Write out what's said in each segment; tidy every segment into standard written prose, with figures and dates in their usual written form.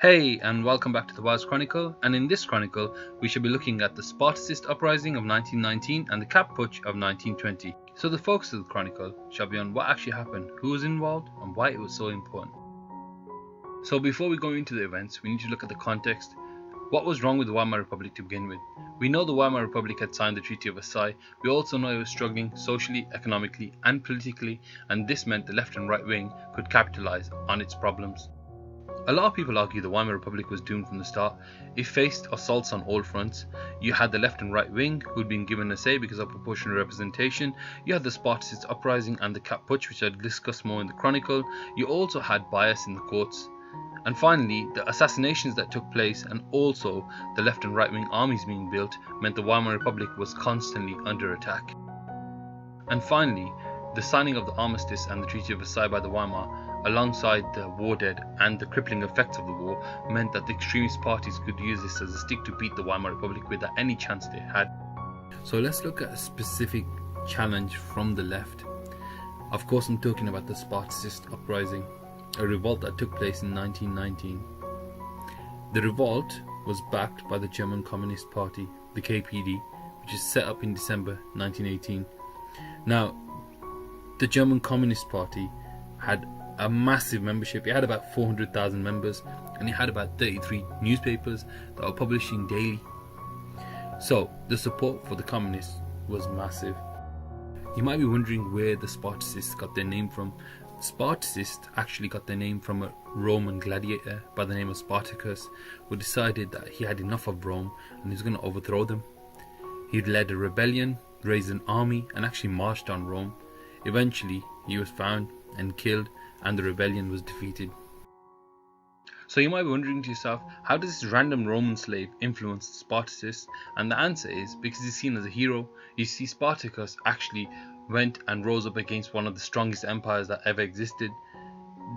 Hey, and welcome back to the Wise Chronicle, and in this chronicle we shall be looking at the Spartacist Uprising of 1919 and the Kapp Putsch of 1920. So the focus of the chronicle shall be on what actually happened, who was involved, and why it was so important. So before we go into the events, we need to look at the context. What was wrong with the Weimar Republic to begin with? We know the Weimar Republic had signed the Treaty of Versailles. We also know it was struggling socially, economically and politically, and this meant the left and right wing could capitalize on its problems. A lot of people argue the Weimar Republic was doomed from the start. It faced assaults on all fronts. You had the left and right wing who had been given a say because of proportional representation. You had the Spartacist Uprising and the Kapp Putsch, which I'll discuss more in the chronicle. You also had bias in the courts. And finally, the assassinations that took place and also the left and right wing armies being built meant the Weimar Republic was constantly under attack. And finally, the signing of the armistice and the Treaty of Versailles by the Weimar, alongside the war dead and the crippling effects of the war, meant that the extremist parties could use this as a stick to beat the Weimar Republic without any chance they had. So let's look at a specific challenge from the left. Of course, I'm talking about the Spartacist Uprising, a revolt that took place in 1919. The revolt was backed by the German Communist Party, the KPD, which is set up in December 1918. Now, the German Communist Party had a massive membership. It had about 400,000 members and it had about 33 newspapers that were publishing daily. So the support for the communists was massive. You might be wondering where the Spartacists got their name from. Spartacists actually got their name from a Roman gladiator by the name of Spartacus, who decided that he had enough of Rome and he was going to overthrow them. He led a rebellion, raised an army and actually marched on Rome. Eventually he was found and killed and the rebellion was defeated. So you might be wondering to yourself, how does this random Roman slave influence the Spartacists? And the answer is because he's seen as a hero. You see, Spartacus actually went and rose up against one of the strongest empires that ever existed.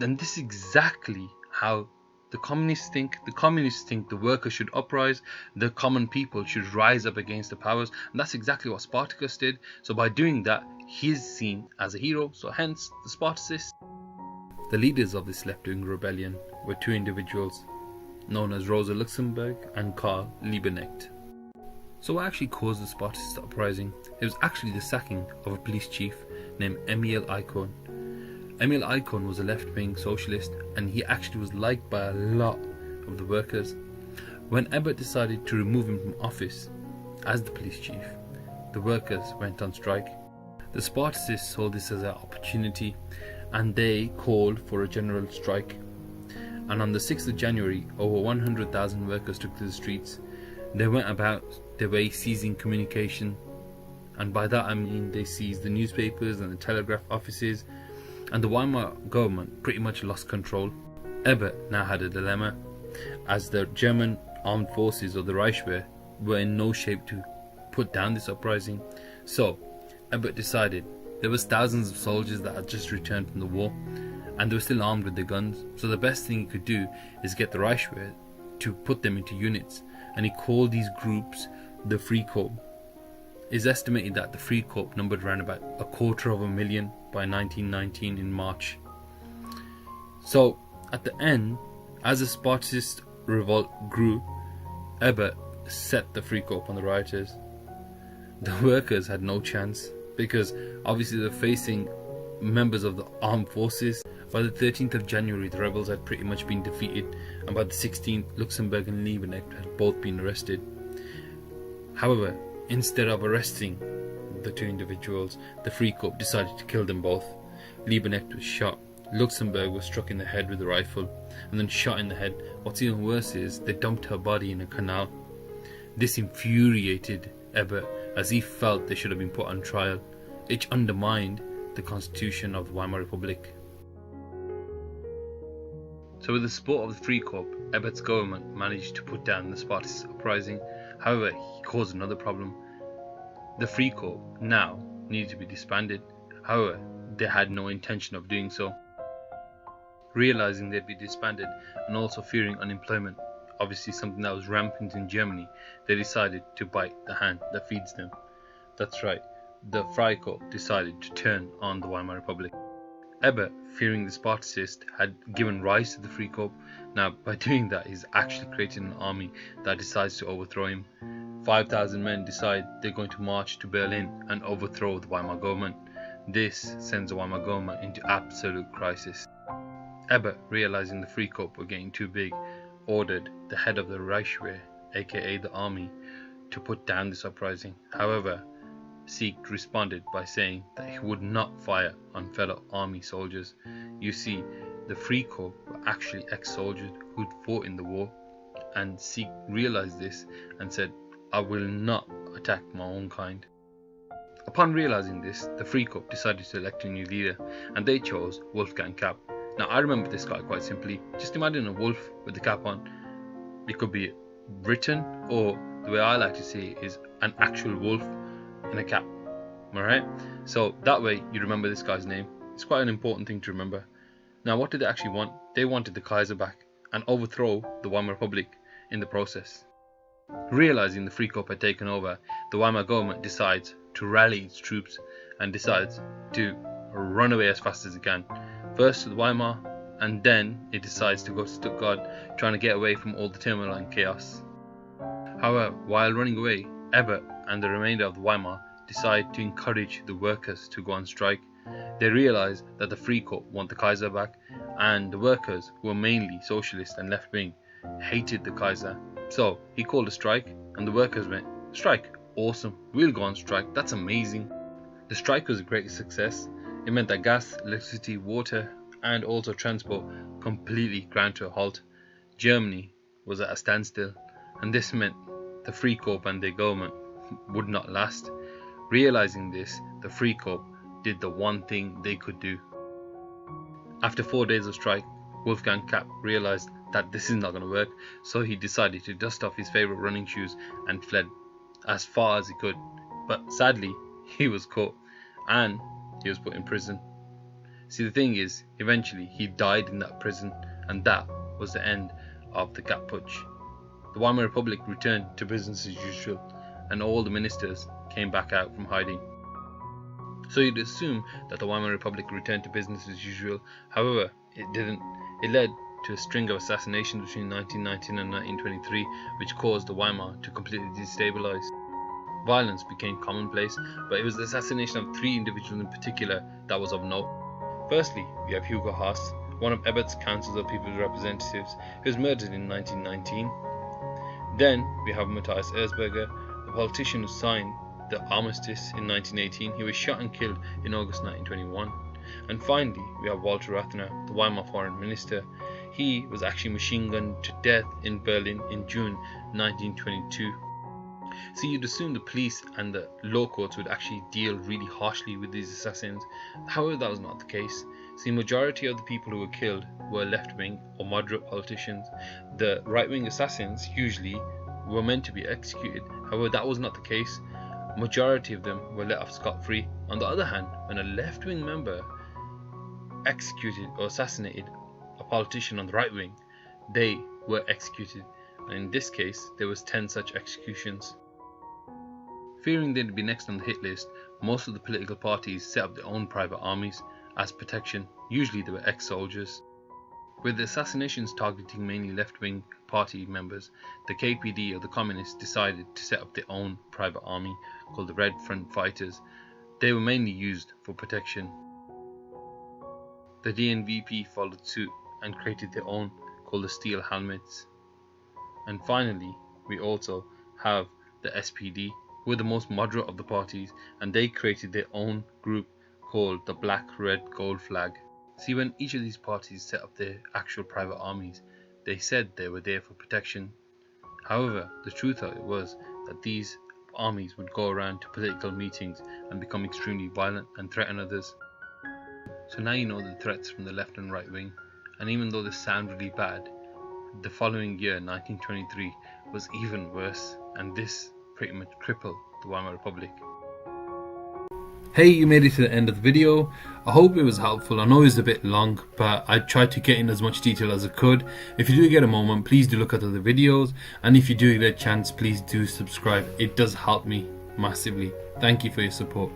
And this is exactly how the communists think. The communists think the workers should uprise, the common people should rise up against the powers, and that's exactly what Spartacus did. So by doing that, he's seen as a hero, so hence the Spartacists. The leaders of this left-wing rebellion were two individuals known as Rosa Luxemburg and Karl Liebknecht. So what actually caused the Spartacist uprising? It was actually the sacking of a police chief named Emil Icon. Emil Icon was a left-wing socialist and he actually was liked by a lot of the workers. When Ebert decided to remove him from office as the police chief, the workers went on strike. The Spartacists saw this as an opportunity and they called for a general strike. And on the 6th of January, over 100,000 workers took to the streets. They went about their way seizing communication, and by that I mean they seized the newspapers and the telegraph offices, and the Weimar government pretty much lost control. Ebert now had a dilemma, as the German armed forces, or the Reichswehr, were in no shape to put down this uprising. So Ebert decided there was thousands of soldiers that had just returned from the war and they were still armed with their guns, so the best thing he could do is get the Reichswehr to put them into units, and he called these groups the Freikorps. It's estimated that the Freikorps numbered around about 250,000 by 1919 in March. So at the end, as the Spartacist revolt grew, Ebert set the Freikorps on the rioters. The workers had no chance because obviously they're facing members of the armed forces. By the 13th of January, the rebels had pretty much been defeated, and by the 16th, Luxemburg and Liebknecht had both been arrested. However, instead of arresting the two individuals, the Freikorps decided to kill them both. Liebknecht was shot, Luxemburg was struck in the head with a rifle, and then shot in the head. What's even worse is they dumped her body in a canal. This infuriated Ebert, as he felt they should have been put on trial. It undermined the constitution of the Weimar Republic. So with the support of the Freikorps, Ebert's government managed to put down the Spartacist uprising. However, he caused another problem. The Freikorps now needed to be disbanded. However, they had no intention of doing so. Realizing they'd be disbanded and also fearing unemployment, obviously something that was rampant in Germany, they decided to bite the hand that feeds them. That's right, the Freikorps decided to turn on the Weimar Republic. Ebert, fearing the Spartacists, had given rise to the Free Corps. Now, by doing that, he's actually created an army that decides to overthrow him. 5,000 men decide they're going to march to Berlin and overthrow the Weimar government. This sends the Weimar government into absolute crisis. Ebert, realizing the Free Corps were getting too big, ordered the head of the Reichswehr, aka the army, to put down this uprising. However, Sieg responded by saying that he would not fire on fellow army soldiers. You see, the Free Corps were actually ex-soldiers who'd fought in the war, and Sieg realized this and said, "I will not attack my own kind." Upon realizing this, the Free Corps decided to elect a new leader, and they chose Wolfgang Kapp. Now, I remember this guy quite simply. Just imagine a wolf with the cap on. It could be written, or the way I like to see it is an actual wolf in a cap. Alright? So that way you remember this guy's name. It's quite an important thing to remember. Now, what did they actually want? They wanted the Kaiser back and overthrow the Weimar Republic in the process. Realizing the Free Corps had taken over, the Weimar government decides to rally its troops and decides to run away as fast as it can. First to the Weimar, and then it decides to go to Stuttgart, trying to get away from all the turmoil and chaos. However, while running away, Ebert and the remainder of the Weimar decide to encourage the workers to go on strike. They realize that the Free Corps want the Kaiser back, and the workers, who were mainly socialist and left-wing, hated the Kaiser. So he called a strike, and the workers went, "Strike? Awesome, we'll go on strike, that's amazing." The strike was a great success. It meant that gas, electricity, water, and also transport completely ground to a halt. Germany was at a standstill, and this meant the Free Corps and their government would not last. Realizing this, the Free Corps did the one thing they could do. After 4 days of strike, Wolfgang Kapp realized that this is not going to work, so he decided to dust off his favorite running shoes and fled as far as he could. But sadly, he was caught and he was put in prison. See, the thing is, eventually he died in that prison, and that was the end of the Kapp Putsch. The Weimar Republic returned to business as usual, and all the ministers came back out from hiding. So you'd assume that the Weimar Republic returned to business as usual. However, it didn't. It led to a string of assassinations between 1919 and 1923, which caused the Weimar to completely destabilize. Violence became commonplace, but it was the assassination of 3 individuals in particular that was of note. Firstly, we have Hugo Haase, one of Ebert's councils of people's representatives, who was murdered in 1919. Then we have Mathais Erzberger, the politician who signed the armistice in 1918. He was shot and killed in August 1921. And finally, we have Walther Rathenau, the Weimar foreign minister. He was actually machine gunned to death in Berlin in June 1922. So you'd assume the police and the law courts would actually deal really harshly with these assassins. However, that was not the case. See, majority of the people who were killed were left-wing or moderate politicians. The right-wing assassins usually were meant to be executed. However, that was not the case. Majority of them were let off scot-free. On the other hand, when a left-wing member executed or assassinated a politician on the right wing, they were executed. And in this case, there was 10 such executions. Fearing they'd be next on the hit list, most of the political parties set up their own private armies as protection. Usually they were ex-soldiers. With the assassinations targeting mainly left-wing party members, the KPD or the communists decided to set up their own private army called the Red Front Fighters. They were mainly used for protection. The DNVP followed suit and created their own called the Steel Helmets. And finally, we also have the SPD, who were the most moderate of the parties, and they created their own group called the Black, Red, Gold Flag. See, when each of these parties set up their actual private armies, they said they were there for protection. However, the truth of it was that these armies would go around to political meetings and become extremely violent and threaten others. So now you know the threats from the left and right wing, and even though this sounds really bad, the following year, 1923, was even worse, and this pretty much crippled the Weimar Republic. Hey, you made it to the end of the video. I hope it was helpful. I know it was a bit long, but I tried to get in as much detail as I could. If you do get a moment, please do look at other videos, and if you do get a chance, please do subscribe. It does help me massively. Thank you for your support.